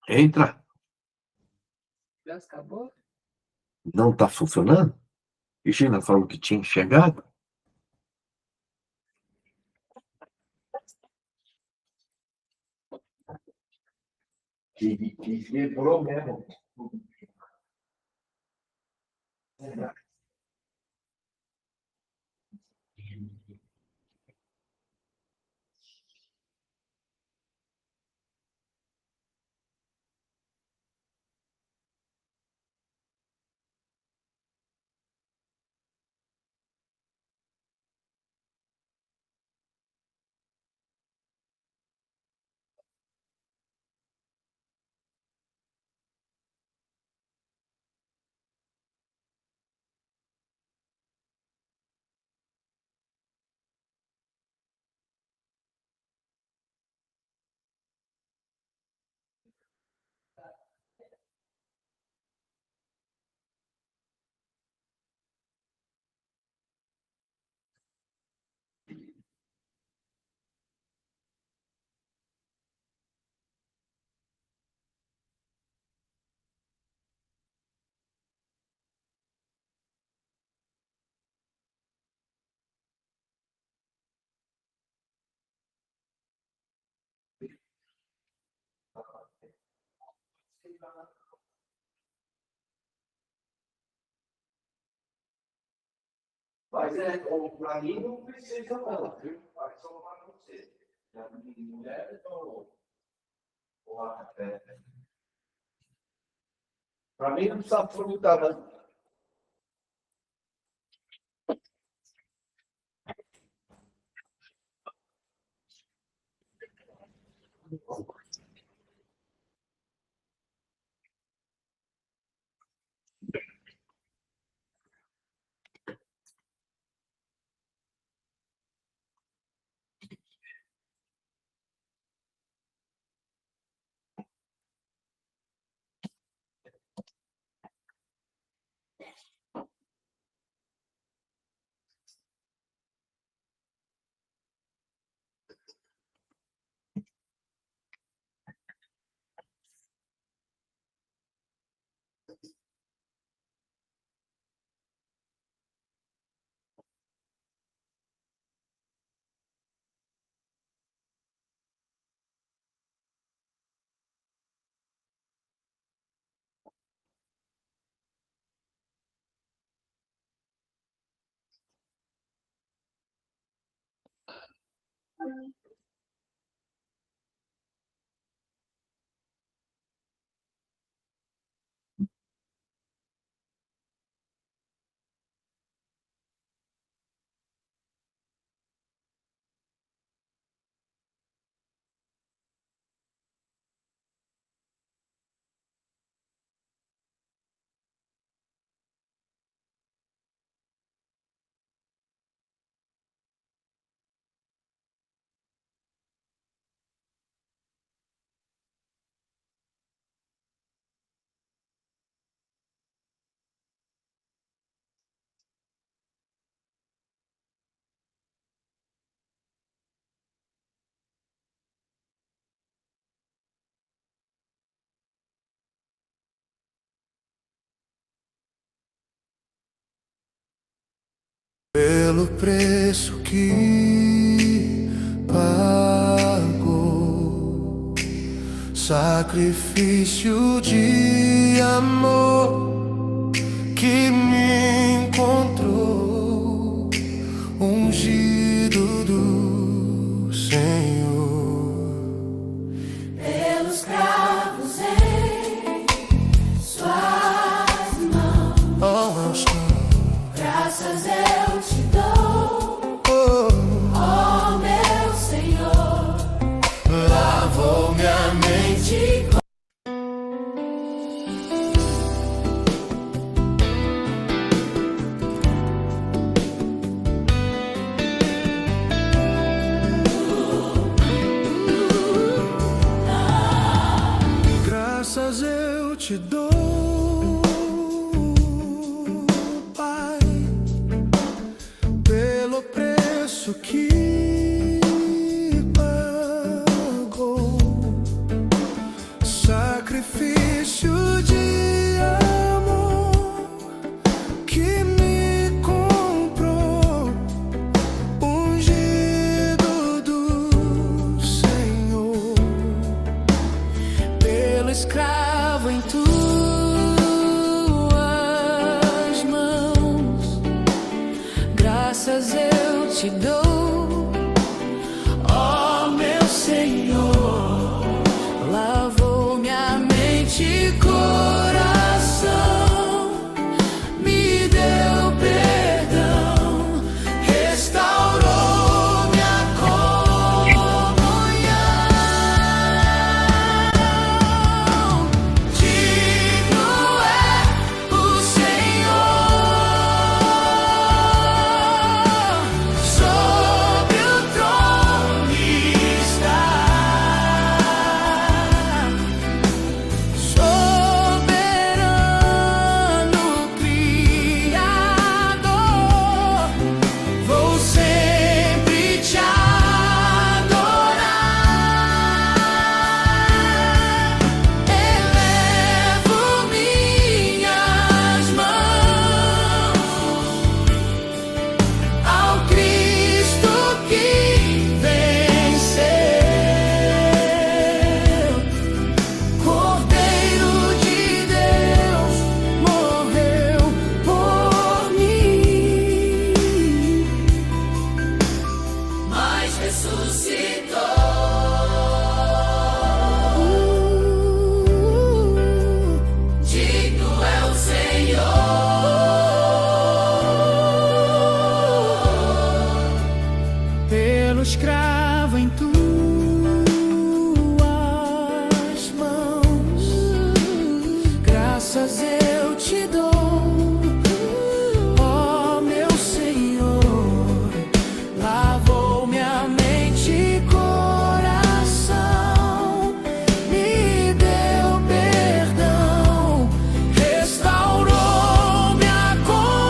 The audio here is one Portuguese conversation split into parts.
Entra. Já acabou? Não está funcionando? Regina falou que tinha chegado. Que quebrou mesmo. Mas para mim não precisa não, viu? Vai só para você. A mulher para mim não precisa frutar, não. Pelo preço que pagou, sacrifício de amor que me encontrou, ungido do Senhor. Pelos cravos em suas mãos, graças eu te dou, ó meu Senhor. Lavou minha mente. te dou, ó meu Senhor, lavou minha mente e coração, me deu perdão, restaurou minha comunhão. Digno é o Senhor, sobre o trono está, soberano Criador, vou sempre te adorar. Elevo minhas mãos ao Cristo que venceu, Cordeiro de Deus, morreu por mim, mas ressuscitou. Digno é o Senhor, pelo escravo em tuas mãos, graças eu te dou, ó meu Senhor, lavou minha mente e coração, me deu perdão, restaurou minha comunhão.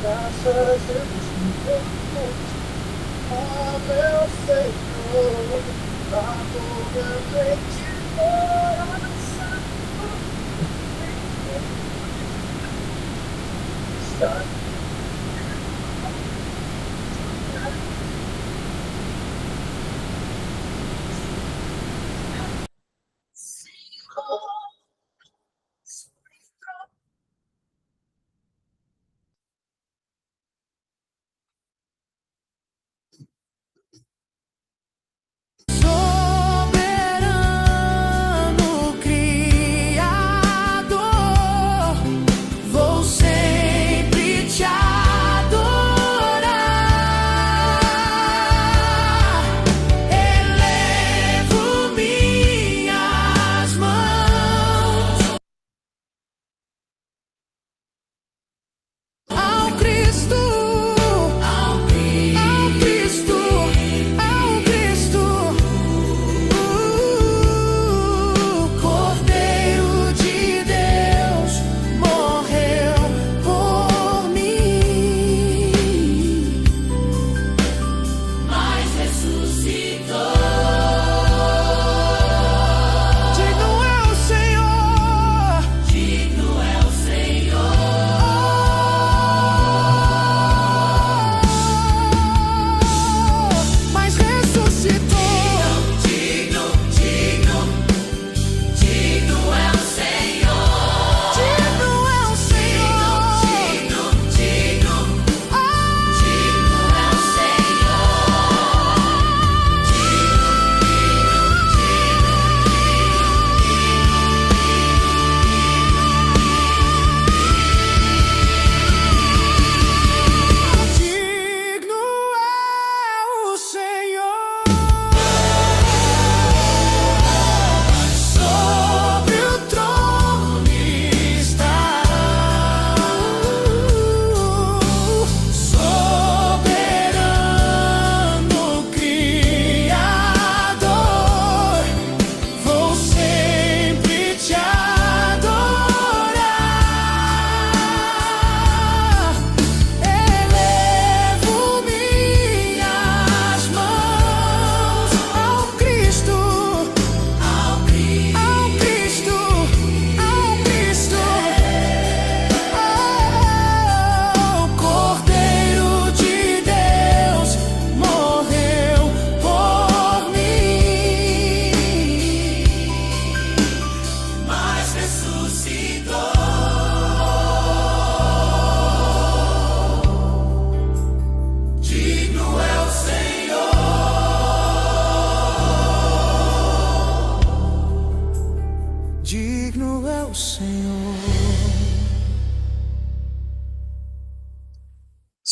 Graças eu te dou, ó meu Senhor, lavou minha mente e coração, está soberano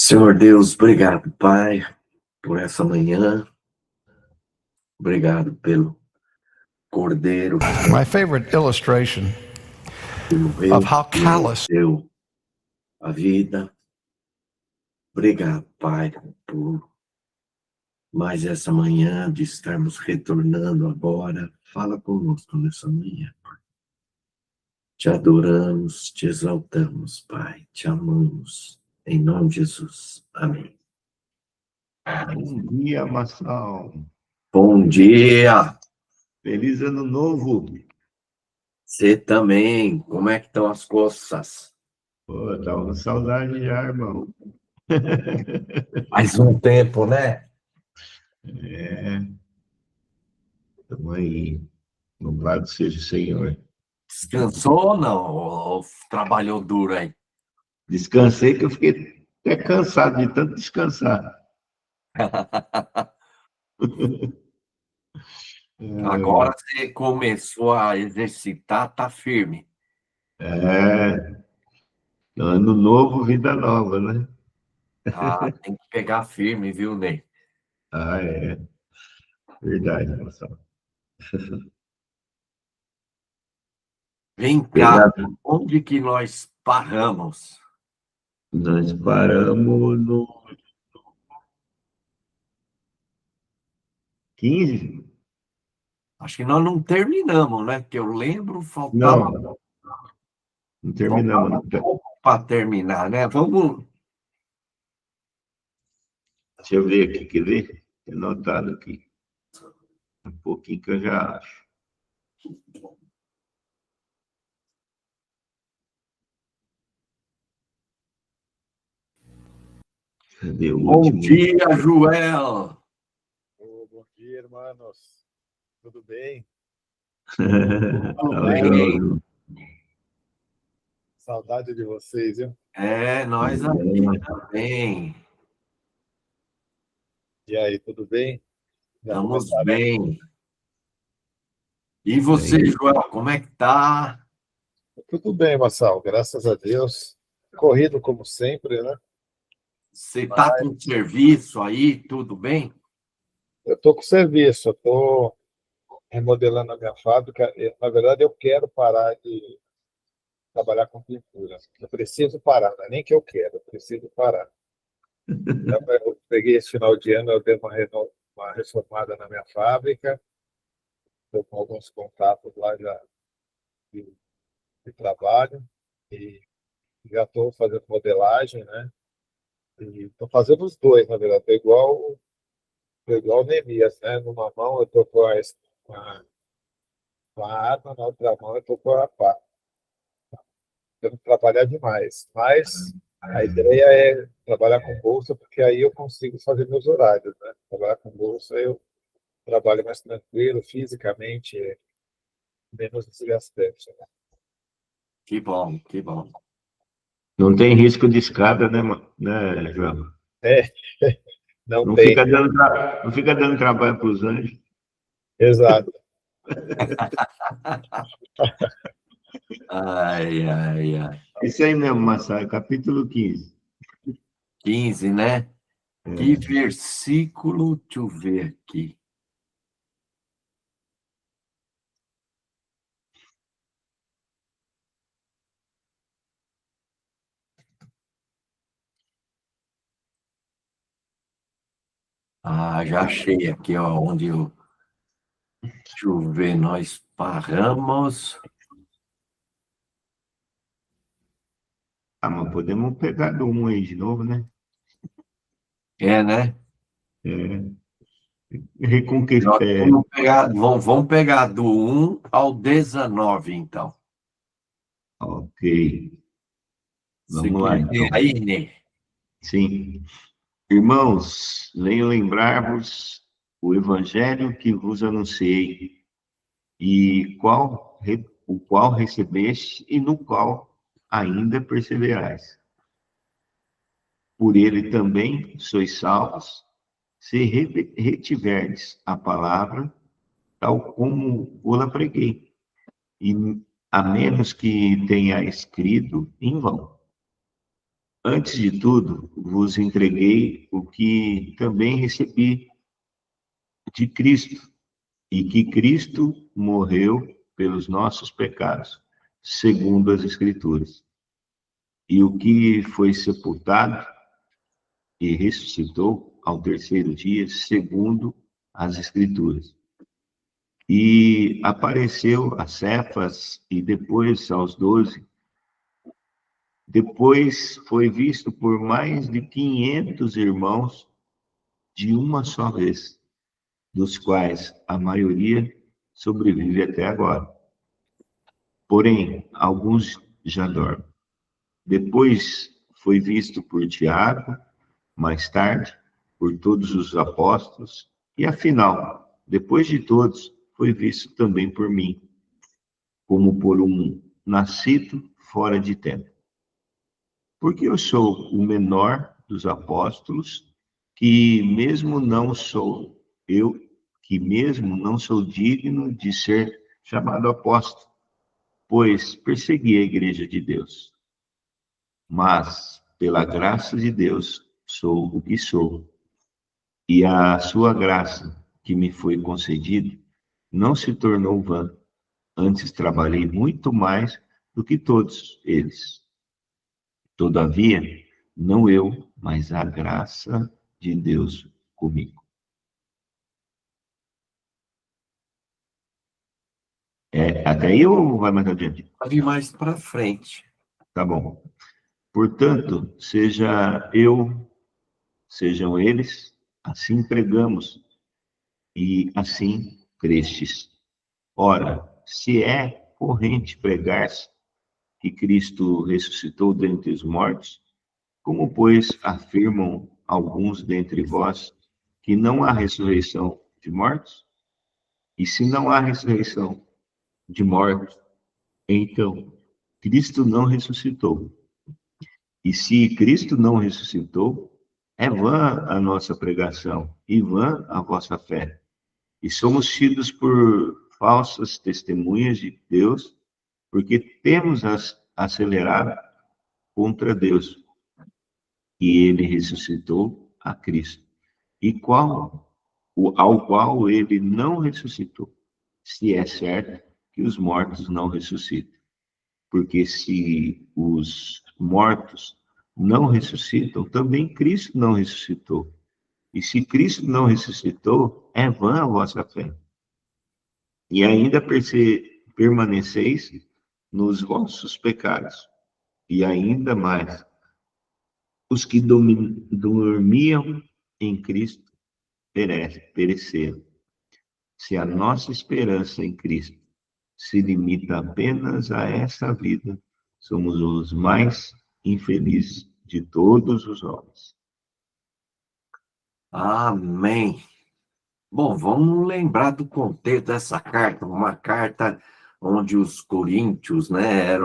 Senhor Deus, obrigado, Pai, por essa manhã. Obrigado pelo Cordeiro, My favorite illustration pelo Rei of how que callous deu a vida. Obrigado, Pai, por mais essa manhã de estarmos retornando agora. Fala conosco nessa manhã. Te adoramos, te exaltamos, Pai, te amamos. Em nome de Jesus. Amém. Bom dia, Marçal. Bom dia! Feliz ano novo. Você também. Como é que estão as coisas? Pô, tava com saudade já, irmão. Faz um tempo, né? É, estamos aí. Louvado seja o Senhor. Descansou ou não? Ou trabalhou duro aí? Descansei que eu fiquei até cansado de tanto descansar. Agora você começou a exercitar, tá firme. É, ano novo, vida nova, né? Ah, tem que pegar firme, viu, Ney? Ah, é. Verdade, Marçal. Vem cá, Verdade. onde que nós paramos? Nós paramos no 15? Acho que nós não terminamos, né? Porque eu lembro, faltava Não terminamos. Não. pouco para terminar, né? Vamos. Deixa eu ver aqui, quer ver? Tem anotado aqui. Um pouquinho que eu já acho. Cadê o Bom último? dia, Joel! Bom dia, irmãos. Tudo bem? Fala, João. Saudade de vocês, viu? É, nós aqui também. E aí, tudo bem? Já Estamos começaram? bem. E você, Joel, como é que tá? Tudo bem, Marçal, graças a Deus. Corrido como sempre, né? Você tá com serviço aí, tudo bem? Eu estou com serviço, eu estou remodelando a minha fábrica. Na verdade, eu quero parar de trabalhar com pintura. Eu preciso parar, não é nem que eu quero, eu preciso parar. Então, eu peguei esse final de ano, eu dei uma reformada na minha fábrica, estou com alguns contatos lá já de trabalho e já estou fazendo modelagem, né? E estou fazendo os dois, na verdade. Tô igual o Neemias, né? Numa mão eu estou com a arma, na outra mão eu estou com a pá. Tenho que trabalhar demais. Mas a ideia é trabalhar com bolsa, porque aí eu consigo fazer meus horários, né? Trabalhar com bolsa eu trabalho mais tranquilo, fisicamente, menos desgastante, né? Que bom, que bom. Não tem risco de escada, né, João? É, não Não tem. não fica dando trabalho para os anjos. Exato. Ai, ai, ai. Isso aí mesmo, Massai, capítulo 15. 15, né? Que versículo, deixa eu ver aqui. Ah, já achei aqui, ó, onde eu... Deixa eu ver, nós paramos. Ah, mas podemos pegar do 1 aí de novo, né? É, né? Reconquista. Nós vamos pegar do 1 ao 19, então. Ok. Você Vamos lá, quer ler então. aí, Ney? Sim. Irmãos, venho lembrar-vos o evangelho que vos anunciei, o qual recebeste e no qual ainda perseverais. Por ele também sois salvos, se retiverdes a palavra, tal como o preguei, e a menos que tenha escrito em vão. Antes de tudo, vos entreguei o que também recebi de Cristo, e que Cristo morreu pelos nossos pecados, segundo as Escrituras, e o que foi sepultado e ressuscitou ao terceiro dia, segundo as Escrituras. E apareceu a Cefas e depois aos 12. Depois foi visto por mais de 500 irmãos de uma só vez, dos quais a maioria sobrevive até agora. Porém, alguns já dormem. Depois foi visto por Tiago, mais tarde, por todos os apóstolos, e afinal, depois de todos, foi visto também por mim, como por um nascido fora de tempo. Porque eu sou o menor dos apóstolos, que mesmo não sou digno de ser chamado apóstolo, pois persegui a igreja de Deus. Mas, pela graça de Deus, sou o que sou. E a sua graça, que me foi concedida, não se tornou vã. Antes trabalhei muito mais do que todos eles. Todavia, não eu, mas a graça de Deus comigo. Até aí ou vai mais adiante? Pode ir mais para frente. Tá bom. Portanto, seja eu, sejam eles, assim pregamos, e assim crestes. Ora, se é corrente pregar-se que Cristo ressuscitou dentre os mortos, como, pois, afirmam alguns dentre vós que não há ressurreição de mortos? E se não há ressurreição de mortos, então Cristo não ressuscitou. E se Cristo não ressuscitou, é vã a nossa pregação e vã a vossa fé. E somos tidos por falsas testemunhas de Deus, porque temos acelerado contra Deus. E ele ressuscitou a Cristo, ao qual ele não ressuscitou, se é certo que os mortos não ressuscitam. Porque se os mortos não ressuscitam, também Cristo não ressuscitou. E se Cristo não ressuscitou, é vã a vossa fé. E ainda permaneceis nos vossos pecados. E ainda mais, os que dormiam em Cristo pereceram. Se a nossa esperança em Cristo se limita apenas a essa vida, somos os mais infelizes de todos os homens. Amém. Bom, vamos lembrar do contexto dessa carta, uma carta onde os coríntios, né,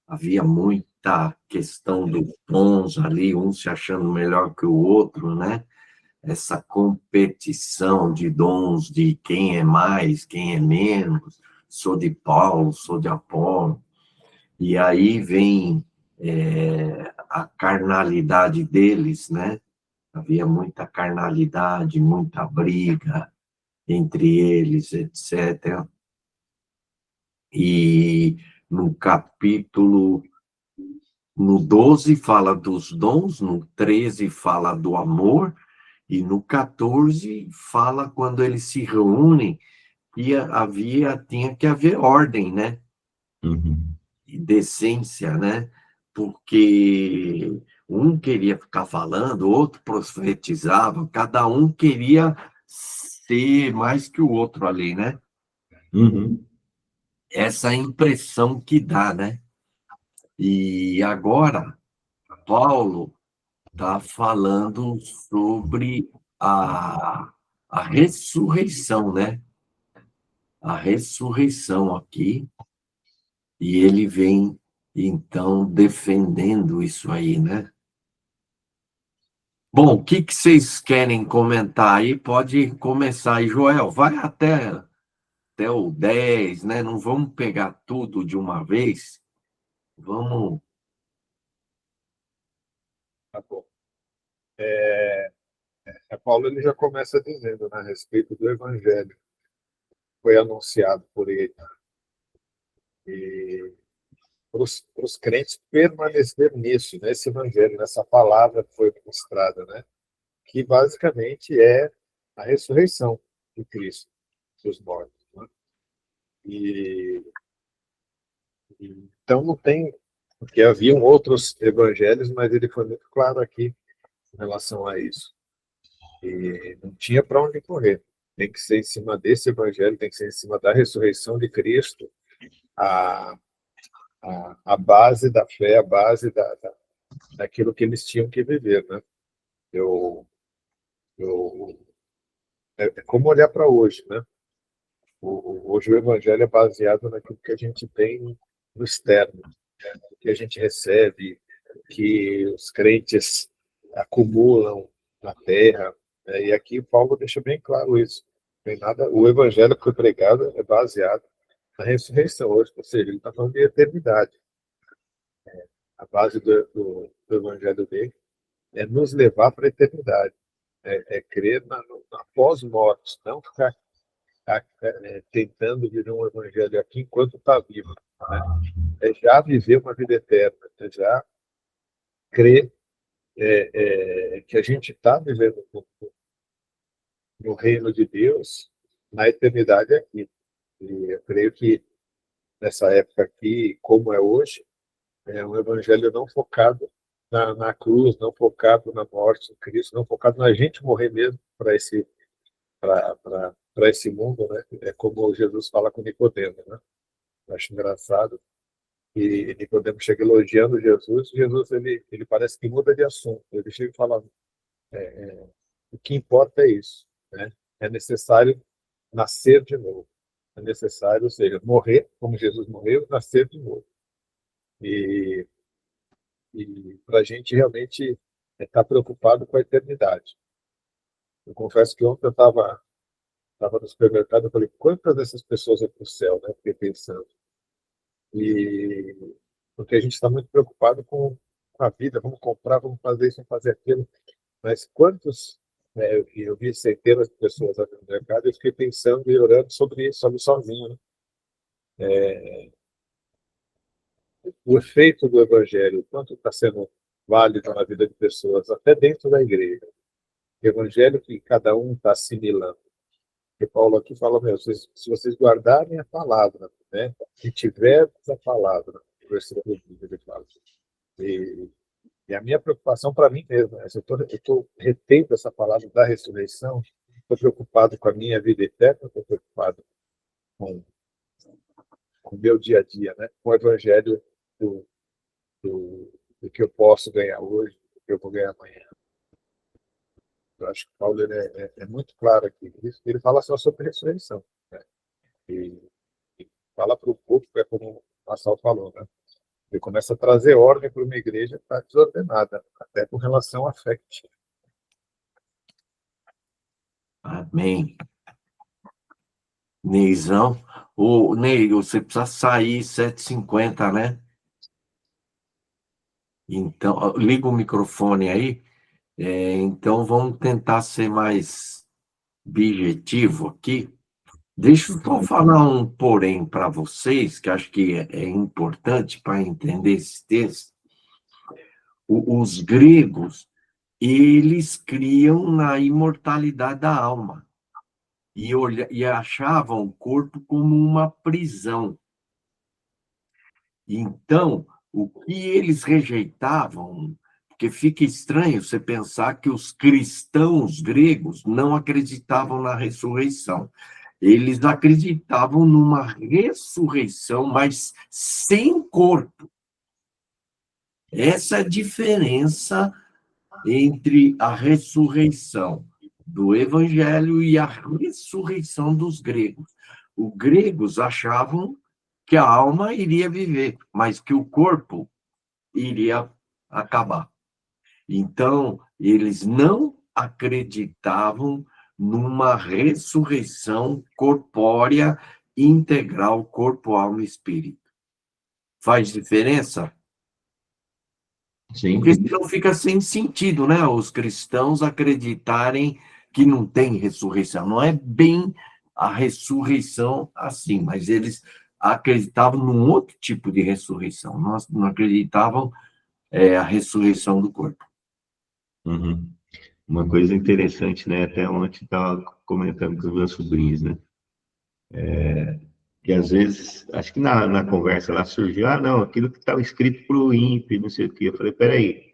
havia muita questão dos dons ali, um se achando melhor que o outro, né? Essa competição de dons, de quem é mais, quem é menos, sou de Paulo, sou de Apolo. E aí vem a carnalidade deles, né? Havia muita carnalidade, muita briga entre eles, etc. E no 12 fala dos dons, no 13 fala do amor, e no 14 fala quando eles se reúnem, e tinha que haver ordem, né? Uhum. E decência, né? Porque um queria ficar falando, o outro profetizava, cada um queria ser mais que o outro ali, né? Uhum. Essa impressão que dá, né? E agora, Paulo está falando sobre a ressurreição, né? A ressurreição aqui, e ele vem, então, defendendo isso aí, né? Bom, o que vocês querem comentar aí? Pode começar aí, Joel, vai até o 10, né? Não vamos pegar tudo de uma vez, vamos... Tá bom. Paulo ele já começa dizendo, né, a respeito do Evangelho, foi anunciado por ele. E para os crentes permanecer nisso, nesse Evangelho, nessa palavra que foi mostrada, né, que basicamente é a ressurreição de Cristo dos mortos. Né? Então não tem, porque haviam outros evangelhos, mas ele foi muito claro aqui em relação a isso. E não tinha para onde correr. Tem que ser em cima desse evangelho, tem que ser em cima da ressurreição de Cristo, a base da fé, a base daquilo que eles tinham que viver, né? É como olhar para hoje, né? Hoje o evangelho é baseado naquilo que a gente tem no externo, né? O que a gente recebe, que os crentes acumulam na terra, né? E aqui Paulo deixa bem claro isso. Não tem nada, o evangelho que foi pregado é baseado na ressurreição hoje, ou seja, ele está falando de eternidade. A base do evangelho dele é nos levar para a eternidade, é crer na pós-morte, não ficar tentando viver um evangelho aqui enquanto está vivo, né? É já viver uma vida eterna, é já crer que a gente está vivendo no reino de Deus, na eternidade aqui. E eu creio que nessa época aqui, como é hoje, é um evangelho não focado na cruz, não focado na morte de Cristo, não focado na gente morrer mesmo para esse mundo, né? É como Jesus fala com Nicodemo, né? Eu acho engraçado. E Nicodemo chega elogiando Jesus, ele parece que muda de assunto. Ele chega e fala, o que importa é isso, né? É necessário nascer de novo. É necessário, ou seja, morrer como Jesus morreu, nascer de novo. E para a gente realmente estar preocupado com a eternidade. Eu confesso que ontem eu estava no supermercado e falei, quantas dessas pessoas vão para o céu, né? Fiquei pensando. Porque a gente está muito preocupado com a vida, vamos comprar, vamos fazer isso, vamos fazer aquilo. Mas quantos, né, eu vi centenas de pessoas aqui no mercado e eu fiquei pensando e orando sobre isso, sozinho. Né? O efeito do Evangelho, quanto está sendo válido na vida de pessoas, até dentro da igreja. O Evangelho que cada um está assimilando. E Paulo aqui fala, se vocês guardarem a palavra, né, se tivermos a palavra, versículo 20, ele fala. E a minha preocupação para mim mesmo, eu estou retendo essa palavra da ressurreição, estou preocupado com a minha vida eterna, estou preocupado com o meu dia a dia, né, com o evangelho do que eu posso ganhar hoje, do que eu vou ganhar amanhã. Eu acho que Paulo é muito claro aqui. Ele fala só sobre ressurreição. Né? E fala para o povo, é como o Marçal falou, né? Ele começa a trazer ordem para uma igreja que está desordenada, até com relação à fé que tinha. Amém. Neizão. Ney, você precisa sair 7h50, né? Então, liga o microfone aí. Então, vamos tentar ser mais objetivo aqui. Deixa eu só falar um porém para vocês, que acho que é importante para entender esse texto. Os gregos, eles criam na imortalidade da alma e achavam o corpo como uma prisão. Então, o que eles rejeitavam, porque fica estranho você pensar que os cristãos gregos não acreditavam na ressurreição. Eles acreditavam numa ressurreição, mas sem corpo. Essa é a diferença entre a ressurreição do Evangelho e a ressurreição dos gregos. Os gregos achavam que a alma iria viver, mas que o corpo iria acabar. Então, eles não acreditavam numa ressurreição corpórea integral, corpo, alma e espírito. Faz diferença? Sim. Porque senão fica sem sentido, né? Os cristãos acreditarem que não tem ressurreição. Não é bem a ressurreição assim, mas eles acreditavam num outro tipo de ressurreição. Nós não acreditavam a ressurreição do corpo. Uhum. Uma coisa interessante, né? Até ontem estava comentando com os meus sobrinhos, né? Que às vezes, acho que na conversa lá surgiu, não, aquilo que estava escrito para o ímpio, não sei o quê. Eu falei, peraí,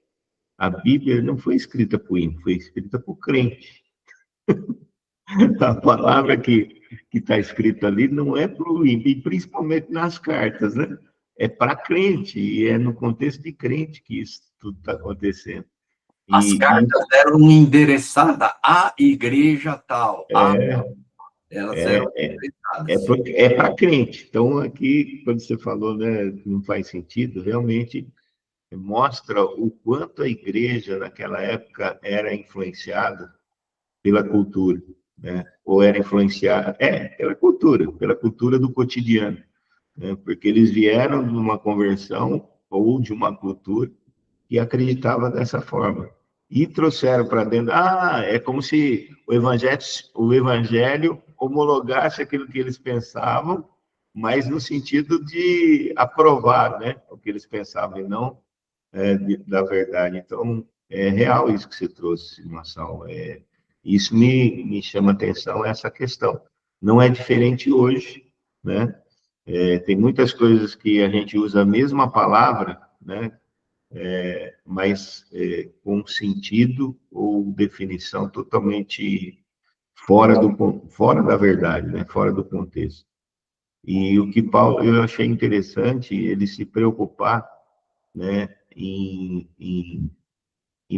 a Bíblia não foi escrita para o ímpio, foi escrita para o crente. A palavra que está escrita ali não é para o ímpio, e principalmente nas cartas, né? É para crente, e é no contexto de crente que isso tudo está acontecendo. As E cartas eram endereçadas à igreja tal, elas eram endereçadas. é para crente. Então, aqui, quando você falou, né, que não faz sentido, realmente mostra o quanto a igreja naquela época era influenciada pela cultura, né? Ou era influenciada, pela cultura do cotidiano, né? Porque eles vieram de uma conversão ou de uma cultura que acreditava dessa forma. E trouxeram para dentro, é como se o evangelho homologasse aquilo que eles pensavam, mas no sentido de aprovar, né, o que eles pensavam e não da verdade. Então, é real isso que você trouxe, Marçal. Isso me chama atenção, essa questão. Não é diferente hoje, né? Tem muitas coisas que a gente usa a mesma palavra, né? Mas com sentido ou definição totalmente fora da verdade, né? Fora do contexto. E o que Paulo, eu achei interessante, ele se preocupar, né, em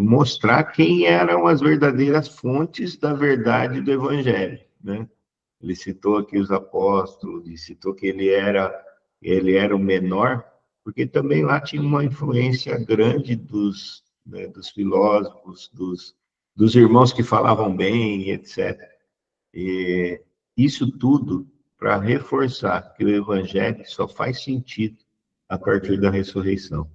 mostrar quem eram as verdadeiras fontes da verdade do Evangelho, né? Ele citou aqui os apóstolos, e citou que ele era o menor, porque também lá tinha uma influência grande né, dos filósofos, dos irmãos que falavam bem, etc. E isso tudo para reforçar que o Evangelho só faz sentido a partir da ressurreição.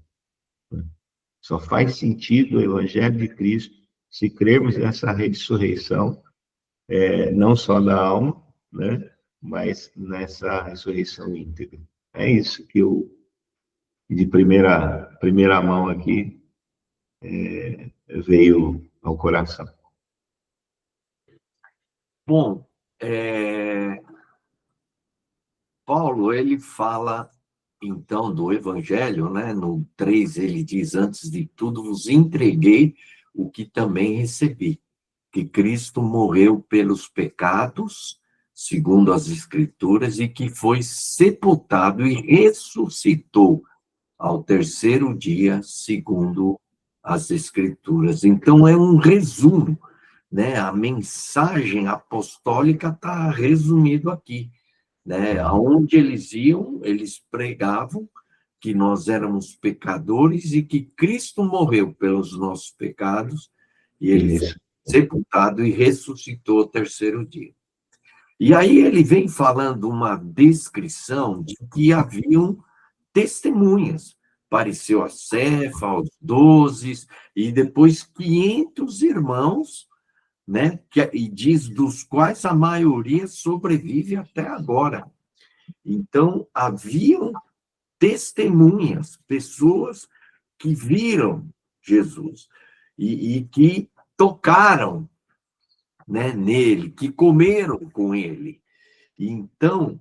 Só faz sentido o Evangelho de Cristo se crermos nessa ressurreição, não só da alma, né, mas nessa ressurreição íntegra. É isso que eu, de primeira mão aqui, veio ao coração. Bom, Paulo, ele fala, então, do Evangelho, né? No 3, ele diz, antes de tudo, vos entreguei o que também recebi, que Cristo morreu pelos pecados, segundo as Escrituras, e que foi sepultado e ressuscitou ao terceiro dia, segundo as Escrituras. Então, é um resumo, né? A mensagem apostólica está resumido aqui, né? Aonde eles iam, eles pregavam que nós éramos pecadores e que Cristo morreu pelos nossos pecados e ele foi sepultado e ressuscitou ao terceiro dia. E aí ele vem falando uma descrição de que haviam testemunhas. Apareceu a Cefa, aos 12, e depois 500 irmãos, né? E diz dos quais a maioria sobrevive até agora. Então, haviam testemunhas, pessoas que viram Jesus e que tocaram, né, nele, que comeram com ele. Então,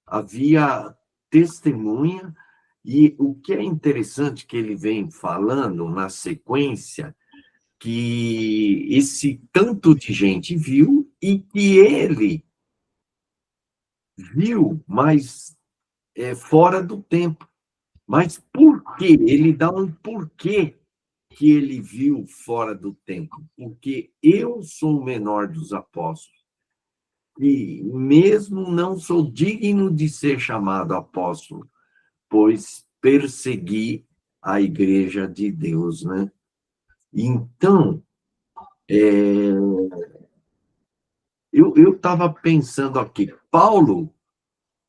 havia testemunha, e o que é interessante que ele vem falando na sequência, que esse tanto de gente viu e que ele viu, mas fora do tempo. Mas por quê? Ele dá um porquê que ele viu fora do tempo. Porque eu sou o menor dos apóstolos. E mesmo não sou digno de ser chamado apóstolo, pois persegui a igreja de Deus, né? Então, eu estava pensando aqui, Paulo,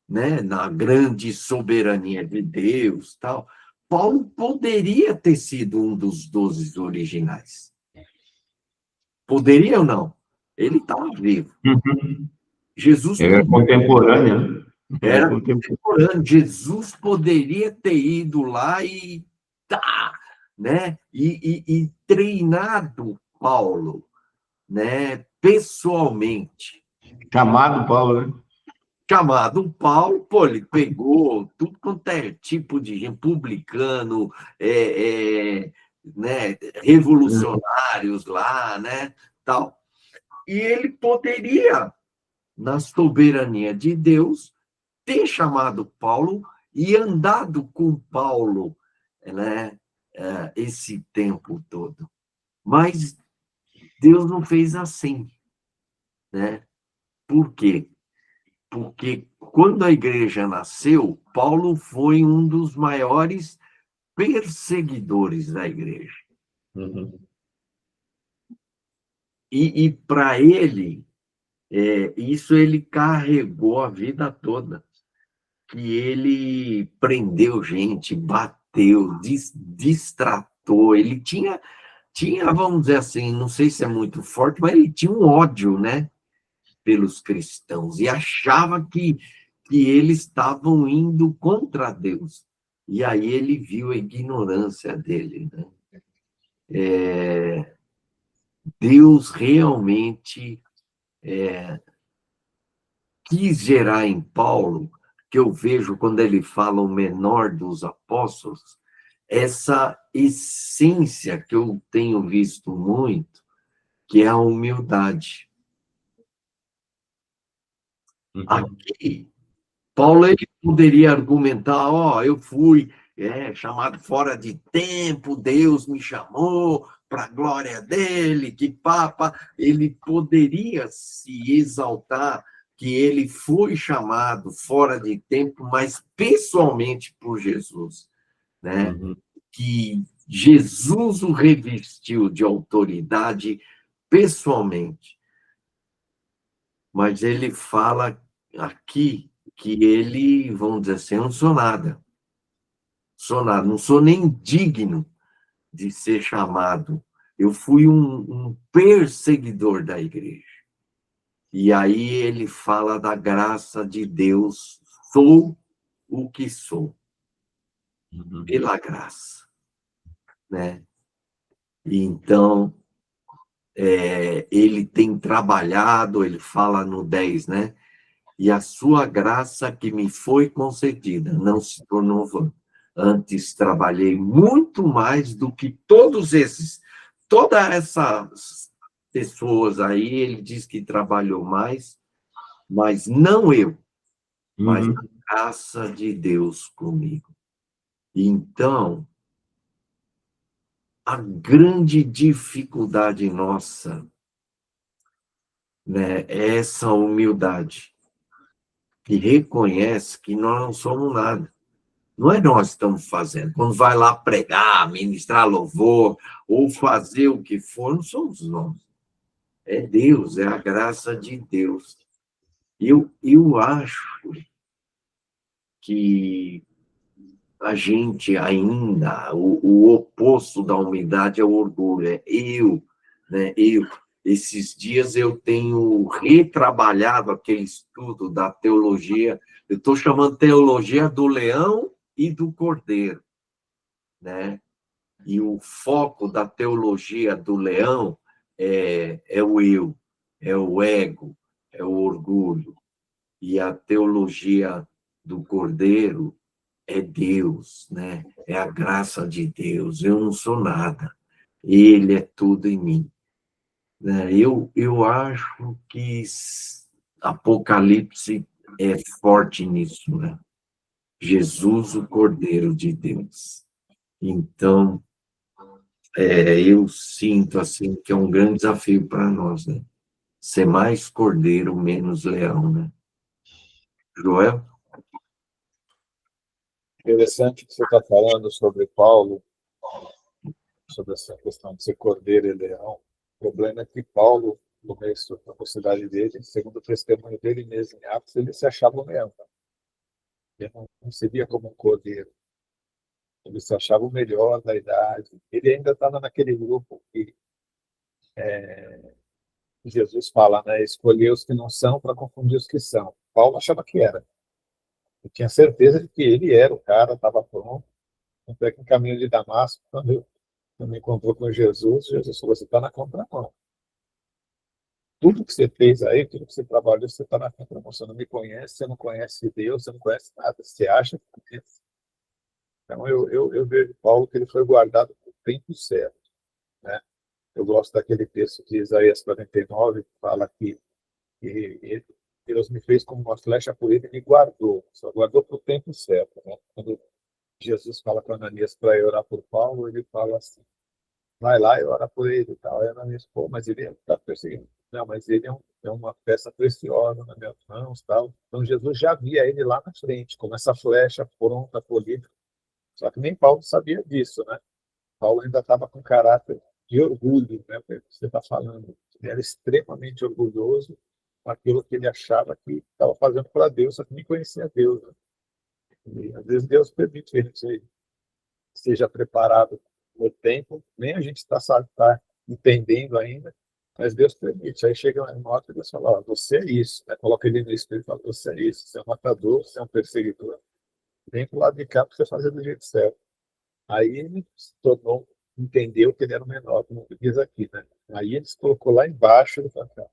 né, na grande soberania de Deus, tal, Paulo poderia ter sido um dos 12 originais. Poderia ou não? Ele estava vivo. Uhum. Jesus Ele era contemporâneo, né? era Contemporâneo. contemporâneo. Jesus poderia ter ido lá e né? E treinado Paulo, né? Pessoalmente. Chamado Paulo, né? Chamado Paulo, pô, ele pegou tudo quanto é tipo de gente, publicano, né, revolucionários lá, né, tal. E ele poderia, na soberania de Deus, ter chamado Paulo e andado com Paulo, né, esse tempo todo. Mas Deus não fez assim, né? Por quê? Porque quando a igreja nasceu, Paulo foi um dos maiores perseguidores da igreja. Uhum. E para ele, isso ele carregou a vida toda. Que ele prendeu gente, bateu, distratou. Ele tinha, vamos dizer assim, não sei se é muito forte, mas ele tinha um ódio, né, pelos cristãos e achava que eles estavam indo contra Deus. E aí ele viu a ignorância dele, né? Deus realmente quis gerar em Paulo, que eu vejo quando ele fala o menor dos apóstolos, essa essência que eu tenho visto muito, que é a humildade. Uhum. Aqui, Paulo ele poderia argumentar, eu fui chamado fora de tempo, Deus me chamou para a glória dele, que papa. Ele poderia se exaltar que ele foi chamado fora de tempo, mas pessoalmente por Jesus, né? Uhum. Que Jesus o revestiu de autoridade pessoalmente. Mas ele fala aqui que ele, vamos dizer assim, eu não sou nada. Não sou nem digno de ser chamado. Eu fui um perseguidor da igreja. E aí ele fala da graça de Deus, sou o que sou, Uhum. pela graça, né? E então, ele tem trabalhado, ele fala no 10, né? E a sua graça que me foi concedida não se tornou vã. Antes trabalhei muito mais do que todas essas pessoas aí, ele diz que trabalhou mais, mas não eu, mas a Uhum. graça de Deus comigo. Então, a grande dificuldade nossa, né, é essa humildade, que reconhece que nós não somos nada. Não é nós que estamos fazendo. Quando vai lá pregar, ministrar louvor, ou fazer o que for, não somos nós. É Deus, é a graça de Deus. Eu acho que a gente ainda, o oposto da humildade é o orgulho, é eu, né? Eu. Esses dias eu tenho retrabalhado aquele estudo da teologia, eu estou chamando teologia do leão e do cordeiro, né? E o foco da teologia do leão é o eu, é o ego, é o orgulho. E a teologia do cordeiro é Deus, né? É a graça de Deus. Eu não sou nada. Ele é tudo em mim. Né? Eu acho que Apocalipse é forte nisso, né? Jesus, o Cordeiro de Deus. Então, eu sinto assim que é um grande desafio para nós, né? Ser mais cordeiro, menos leão, né? Joel? Interessante que você está falando sobre Paulo, sobre essa questão de ser cordeiro e leão. O problema é que Paulo, no começo da mocidade dele, segundo o testemunho dele mesmo em Atos, ele se achava um leão. Ele não se via como um cordeiro. Ele se achava o melhor da idade. Ele ainda estava naquele grupo que Jesus fala, né? Escolher os que não são para confundir os que são. Paulo achava que era. Eu tinha certeza de que ele era o cara, estava pronto. Até que no caminho de Damasco, quando me encontrou com Jesus, Jesus falou: você está na contramão. Tudo que você fez aí, tudo que você trabalhou, você está na contramão. Você não me conhece, você não conhece Deus, você não conhece nada. Você acha que conhece. Então, eu vejo Paulo que ele foi guardado por tempo certo, né? Eu gosto daquele texto de Isaías 49, que fala que Deus me fez como uma flecha por ele e me guardou. Só guardou para o tempo certo, né? Quando Jesus fala com Ananias para orar por Paulo, ele fala assim: vai lá e ora por ele e tal. Aí Ananias, pô, mas ele está perseguindo. Não, mas ele é uma peça preciosa nas minhas mãos, tal. Então Jesus já via ele lá na frente, como essa flecha pronta, polida. Só que nem Paulo sabia disso, né? Paulo ainda estava com caráter de orgulho, né? Que você está falando. Ele era extremamente orgulhoso com aquilo que ele achava que estava fazendo para Deus, só que nem conhecia Deus, né? E, às vezes Deus permite que a gente seja preparado no tempo, nem a gente está entendendo ainda, mas Deus permite. Aí chega uma hora que Deus fala: ó, você é isso, né? Coloca ele no espelho e fala: você é isso, você é um matador, você é um perseguidor, vem pro lado de cá para você fazer do jeito certo. Aí ele se tornou, entendeu que ele era o menor, como diz aqui, né? Aí ele se colocou lá embaixo e falou: cara.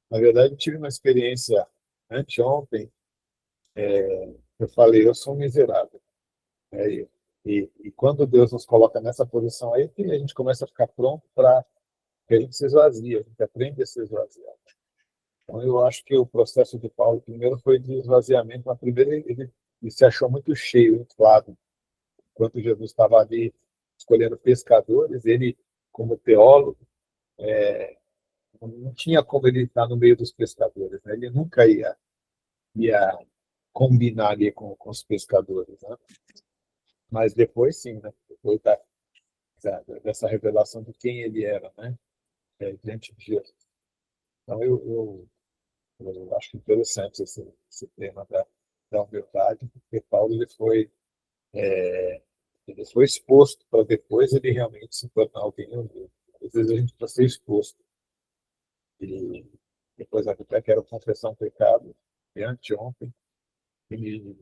Na verdade, eu tive uma experiência anteontem. Eu falei: eu sou um miserável, né? E quando Deus nos coloca nessa posição aí, que a gente começa a ficar pronto para que a gente se esvazie, a gente aprende a se esvaziar. Então, eu acho que o processo de Paulo, primeiro, foi de esvaziamento, mas primeiro ele se achou muito cheio, inflado. Enquanto Jesus estava ali escolhendo pescadores, ele, como teólogo, não tinha como ele estar no meio dos pescadores, né? Ele nunca ia combinar ali com os pescadores, né? Mas depois, sim, né? Depois dessa revelação de quem ele era, né? Diante de Jesus. Então, eu acho interessante esse tema da humildade, porque Paulo ele foi exposto para depois ele realmente se tornar alguém humilde. Às vezes a gente precisa ser exposto. E depois até quero confessar um pecado. E anteontem, e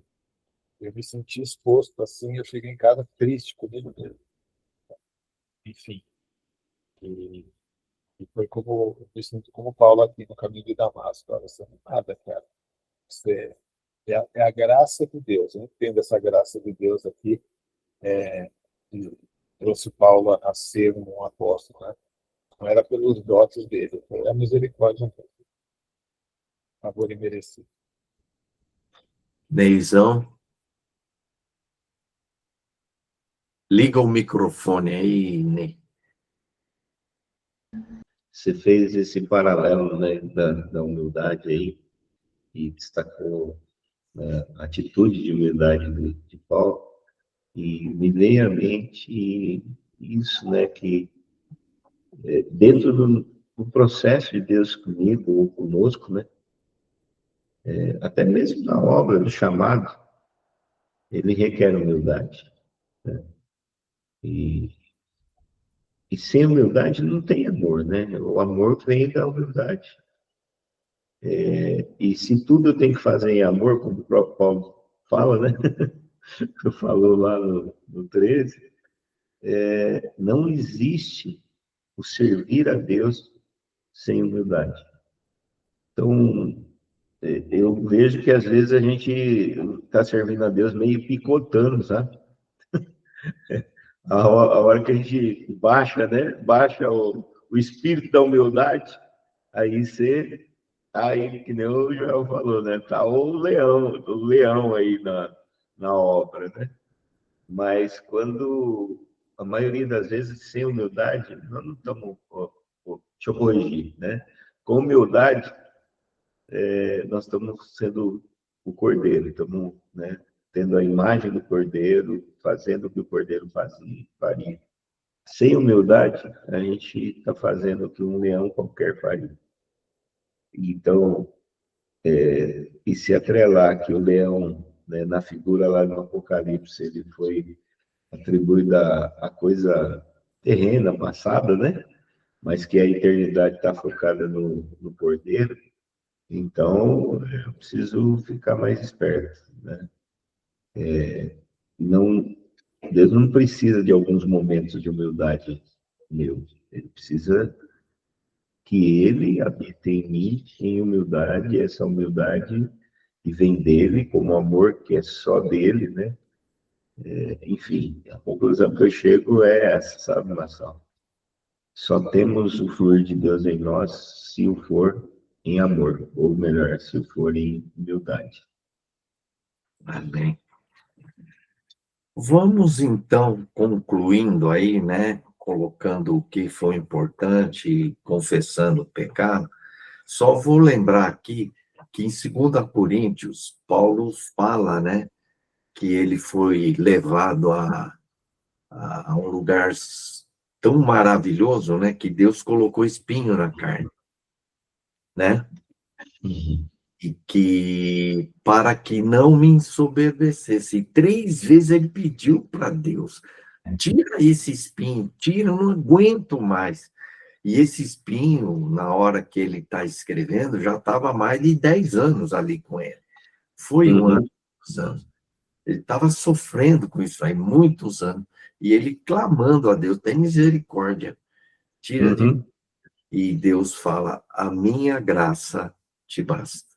eu me senti exposto assim, eu cheguei em casa triste comigo mesmo. Enfim, e, e foi como, eu me sinto como Paulo aqui no caminho de Damasco. Olha, você não é nada, cara. Você é a graça de Deus. Eu entendo essa graça de Deus aqui, que trouxe Paulo a ser um apóstolo, né? Não era pelos dotes dele, foi a misericórdia dele. Favor imerecido. Neizão, liga o microfone aí, Ney. Você fez esse paralelo, né, da humildade aí e destacou, né, a atitude de humildade de Paulo, e me veio à mente isso, né, que dentro do processo de Deus comigo ou conosco, né, até mesmo na obra do chamado, ele requer humildade, né? E, e sem humildade não tem amor, né? O amor vem da humildade. E se tudo eu tenho que fazer em amor, como o próprio Paulo fala, né? Falou lá no 13, não existe o servir a Deus sem humildade. Então, eu vejo que às vezes a gente está servindo a Deus meio picotando, sabe? A hora que a gente baixa, né? Baixa o espírito da humildade, aí que nem o Joel falou, né? Tá o leão aí na obra, né? Mas quando a maioria das vezes sem humildade, nós não estamos, deixa eu corrigir, né? Com humildade, nós estamos sendo o cordeiro, estamos, né, tendo a imagem do cordeiro, fazendo o que o cordeiro faria. Sem humildade, a gente está fazendo o que um leão qualquer faria. Então, e se atrelar que o leão, né, na figura lá no Apocalipse, ele foi atribuída à coisa terrena, passada, né? Mas que a eternidade está focada no Cordeiro. Então, eu preciso ficar mais esperto, né? Não, Deus não precisa de alguns momentos de humildade meus. Ele precisa que ele habite em mim em humildade, essa humildade que vem dele, como amor que é só dele, né? Enfim, a conclusão que eu chego é essa, sabe, Marcelo? Só temos o fluir de Deus em nós se o for em amor, ou melhor, se o for em humildade. Amém. Vamos então concluindo aí, né? Colocando o que foi importante e confessando o pecado. Só vou lembrar aqui que em 2 Coríntios, Paulo fala, né? Que ele foi levado a um lugar tão maravilhoso, né? Que Deus colocou espinho na carne, né? E que para que não me ensoberbecesse. 3 vezes ele pediu para Deus: tira esse espinho, tira, eu não aguento mais. E esse espinho, na hora que ele está escrevendo, já estava mais de 10 anos ali com ele. Foi um ano, 2 anos. Ele estava sofrendo com isso aí, muitos anos. E ele clamando a Deus: tem misericórdia, tira de mim. E Deus fala: a minha graça te basta.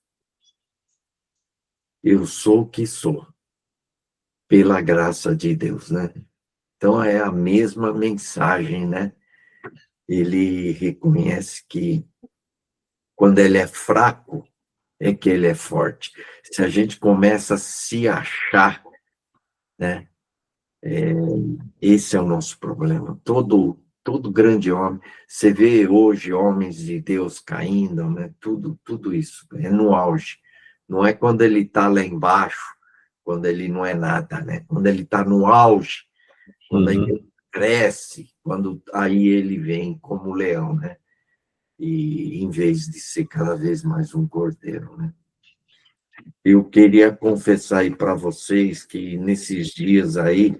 Eu sou o que sou, pela graça de Deus, né? Então é a mesma mensagem, né? Ele reconhece que quando ele é fraco, é que ele é forte. Se a gente começa a se achar, né? Esse é o nosso problema. Todo grande homem, você vê hoje homens de Deus caindo, né? Tudo isso é no auge. Não é quando ele está lá embaixo, quando ele não é nada, né? Quando ele está no auge, quando a igreja cresce, quando aí ele vem como leão, né? E em vez de ser cada vez mais um cordeiro, né? Eu queria confessar aí para vocês que nesses dias aí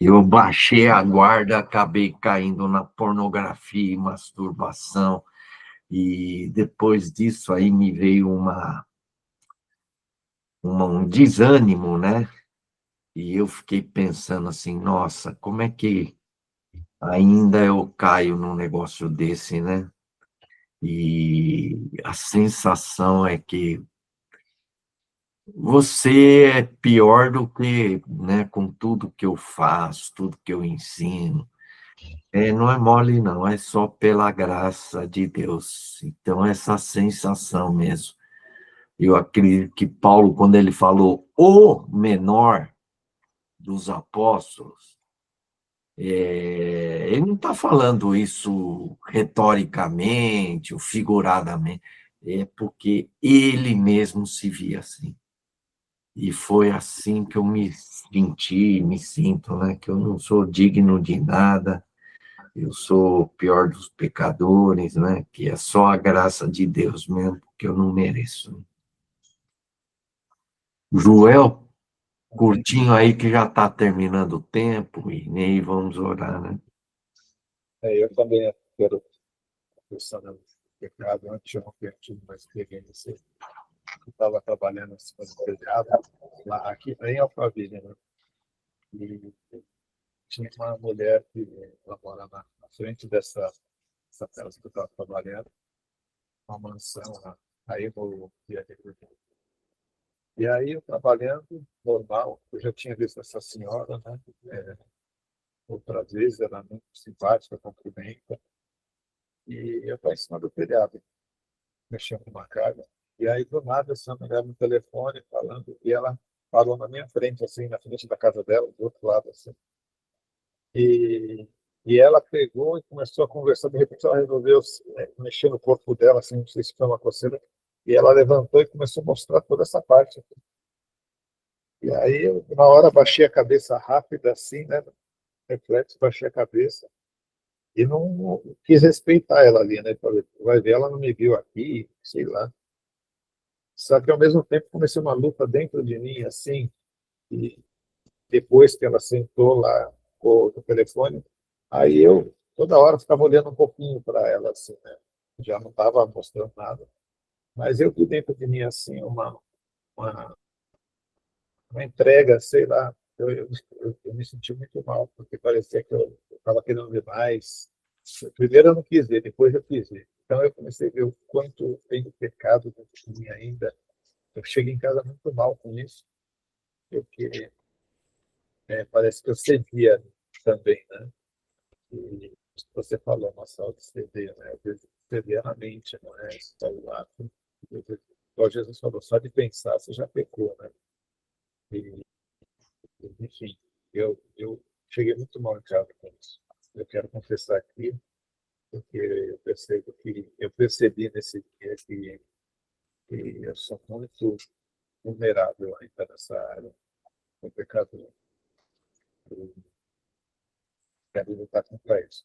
eu baixei a guarda, acabei caindo na pornografia e masturbação, e depois disso aí me veio um desânimo, né? E eu fiquei pensando assim, nossa, como é que ainda eu caio num negócio desse, né? E a sensação é que você é pior do que, né, com tudo que eu faço, tudo que eu ensino. Não é mole, não, é só pela graça de Deus. Então, essa sensação mesmo. Eu acredito que Paulo, quando ele falou o menor dos apóstolos, ele não está falando isso retoricamente ou figuradamente, é porque ele mesmo se via assim. E foi assim que eu me sinto, né? Que eu não sou digno de nada, eu sou o pior dos pecadores, né? Que é só a graça de Deus mesmo, que eu não mereço. Joel, curtinho aí que já está terminando o tempo, e nem vamos orar, né? Eu também quero pensar no pecado. Antes eu não tive uma experiência. Eu estava trabalhando assim, no telhado, lá aqui em Alphaville, né? E tinha uma mulher que ela mora na frente dessa casa que eu estava trabalhando, uma mansão lá. Aí no dia de E aí eu trabalhando normal, eu já tinha visto essa senhora, né? Outras vezes, ela muito simpática, cumprimenta. E eu estava em cima do telhado, mexendo com uma carga. E aí, do nada, essa mulher no telefone falando, e ela parou na minha frente, assim, na frente da casa dela, do outro lado, assim. E, e ela pegou e começou a conversar. De repente, ela resolveu mexer no corpo dela, assim, não sei se foi uma coceira. E ela levantou e começou a mostrar toda essa parte. E aí, eu, na hora, baixei a cabeça rápida, assim, né? Reflexo, baixei a cabeça. E não quis respeitar ela ali, né? Falei, vai ver, ela não me viu aqui, sei lá. Só que, ao mesmo tempo, comecei uma luta dentro de mim, assim, e depois que ela sentou lá com o telefone, aí eu toda hora ficava olhando um pouquinho para ela, assim, né? Já não estava mostrando nada. Mas eu vi dentro de mim, assim, uma, uma entrega, sei lá. Eu me senti muito mal, porque parecia que eu estava querendo ver mais. Primeiro eu não quis ver, depois eu quis ver. Então eu comecei a ver o quanto eu tenho pecado dentro de mim ainda. Eu cheguei em casa muito mal com isso, porque parece que eu cedia também, né? E você falou, uma só de ceder, né? Às vezes ceder na mente, não é só o ato. Igual Jesus falou, só de pensar você já pecou, né? E, enfim, eu cheguei muito mal em casa com isso. Eu quero confessar aqui, porque eu percebi nesse dia que eu sou muito vulnerável ainda nessa área, com pecador. Eu quero lutar contra isso,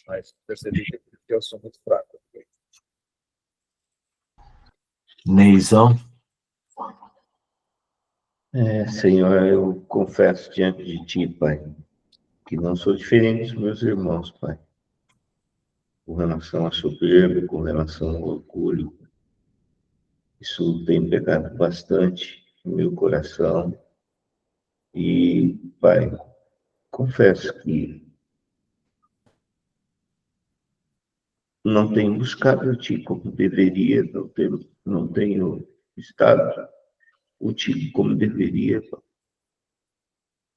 mas percebi que eu sou muito fraco. Neizão, Senhor, eu confesso diante de Ti, Pai, que não sou diferente dos meus irmãos, Pai, com relação à soberba, com relação ao orgulho. Isso tem pegado bastante no meu coração. E, Pai, confesso que não tenho buscado Ti como deveria, não tenho estado contigo como deveria, Pai.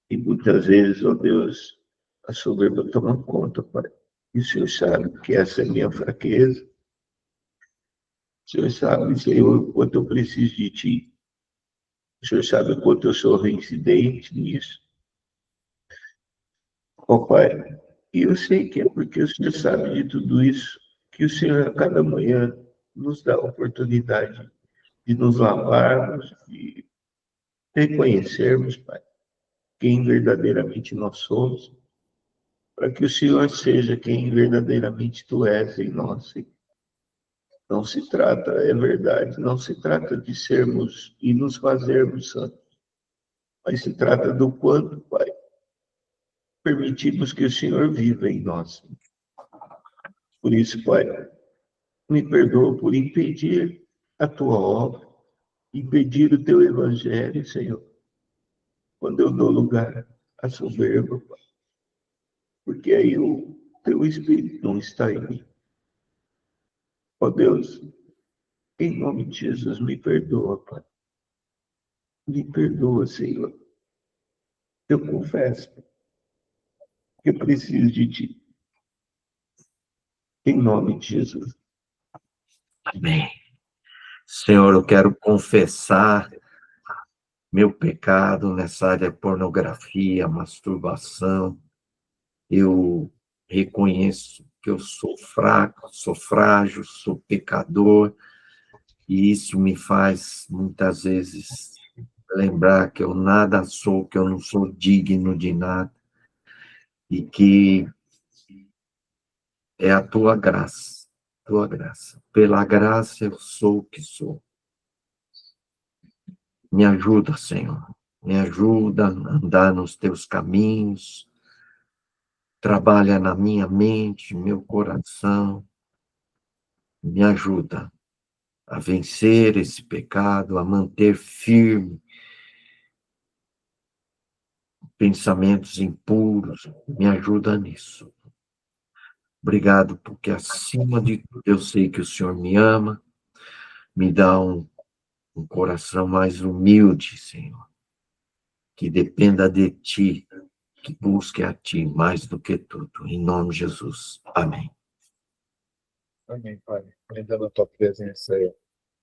E muitas vezes, ó Deus, a soberba toma conta, Pai. E o Senhor sabe que essa é a minha fraqueza. O Senhor sabe, Senhor, o quanto eu preciso de Ti. O Senhor sabe o quanto eu sou reincidente nisso. Ó Pai, e eu sei que é porque o Senhor sabe de tudo isso, que o Senhor a cada manhã nos dá a oportunidade de nos lavarmos, de reconhecermos, Pai, quem verdadeiramente nós somos, para que o Senhor seja quem verdadeiramente Tu és em nós. Não se trata, é verdade, não se trata de sermos e nos fazermos santos, mas se trata do quanto, Pai, permitimos que o Senhor viva em nós. Por isso, Pai, me perdoa por impedir a Tua obra, impedir o Teu Evangelho, Senhor, quando eu dou lugar à soberba, Pai, porque aí o Teu Espírito não está em mim. Ó Deus, em nome de Jesus, me perdoa, Pai. Me perdoa, Senhor. Eu confesso que eu preciso de Ti. Em nome de Jesus. amém. Senhor, eu quero confessar meu pecado nessa área de pornografia, masturbação. Eu reconheço que eu sou fraco, sou frágil, sou pecador, e isso me faz, muitas vezes, lembrar que eu nada sou, que eu não sou digno de nada, e que é a Tua graça, Tua graça. Pela graça eu sou o que sou. Me ajuda, Senhor, me ajuda a andar nos Teus caminhos, trabalha na minha mente, meu coração, me ajuda a vencer esse pecado, a manter firme pensamentos impuros, me ajuda nisso. Obrigado, porque acima de tudo eu sei que o Senhor me ama, me dá um coração mais humilde, Senhor, que dependa de Ti, que busque a Ti mais do que tudo. Em nome de Jesus. Amém. Amém, Pai. Ainda na Tua presença, eu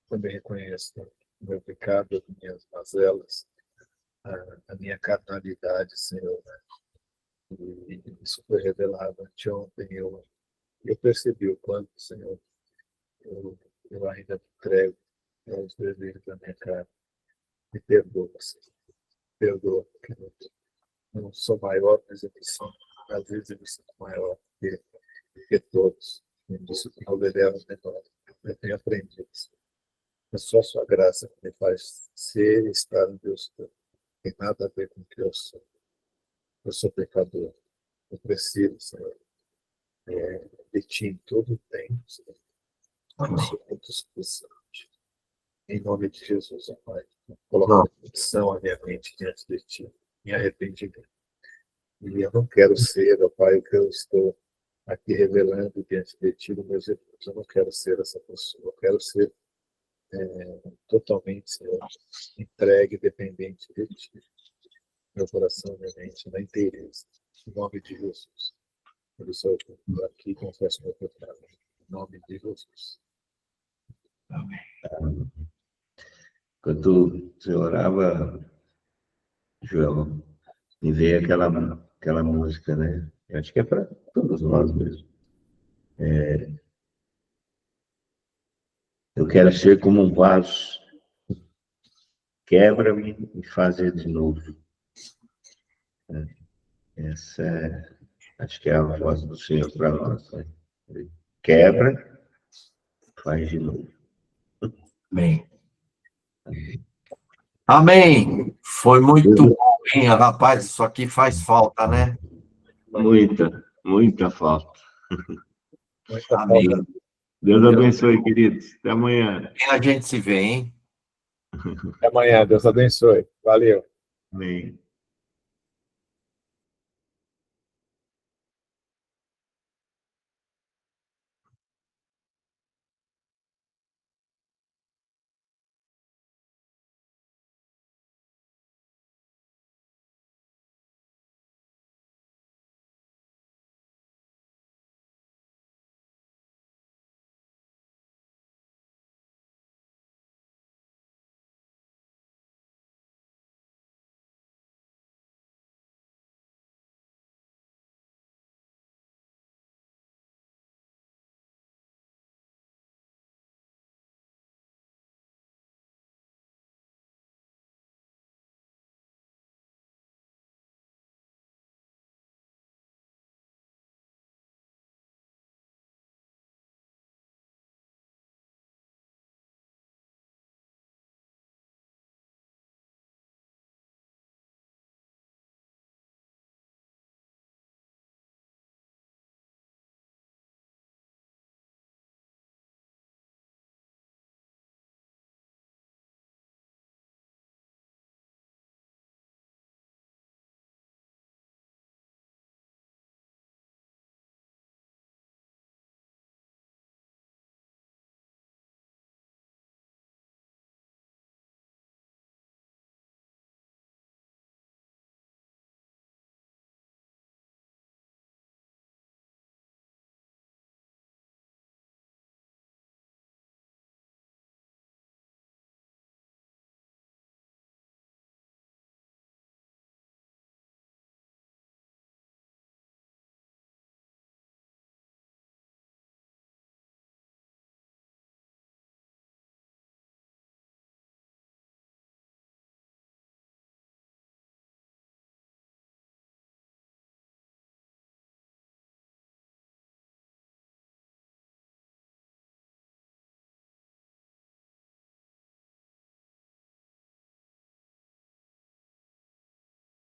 também reconheço o meu pecado, as minhas mazelas, a minha carnalidade, Senhor, né? E isso foi revelado anteontem. Eu percebi o quanto, Senhor, eu ainda me entrego aos desejos da minha carne. Me perdoa, Senhor. Perdoa, porque eu não sou maior, mas eu me sinto, às vezes eu me sinto maior que todos. Isso que eu levei aos menores. Eu tenho aprendido. É só a sua graça que me faz ser e estar onde eu estou. tem nada a ver com o que eu sou. Eu sou pecador. Eu preciso, Senhor, de Ti em todo o tempo, Senhor. Eu sou muito suficiente. Em nome de Jesus, ó Pai, coloco a petição à minha mente diante de Ti, em arrependimento. E eu não quero ser, ó Pai, o que eu estou aqui revelando diante de Ti, nos meus irmãos. Eu não quero ser essa pessoa. Eu quero ser totalmente, Senhor, entregue, dependente de Ti. Meu coração, minha mente, na inteireza. Em nome de Jesus. Por isso eu estou aqui e confesso meu pecado. Em nome de Jesus. Quando você orava, Joel, me veio aquela música, né? Eu acho que é para todos nós mesmo. Eu quero ser como um vaso. Quebra-me e fazer de novo. Essa acho que é a voz do Senhor para nós. Né? Quebra, faz de novo. Amém. Amém. Foi muito bom, hein? Rapaz, isso aqui faz falta, né? Muita falta. Muita Amém. falta. Deus abençoe, queridos. Até amanhã. E a gente se vê, hein? Até amanhã. Deus abençoe. Valeu. Amém.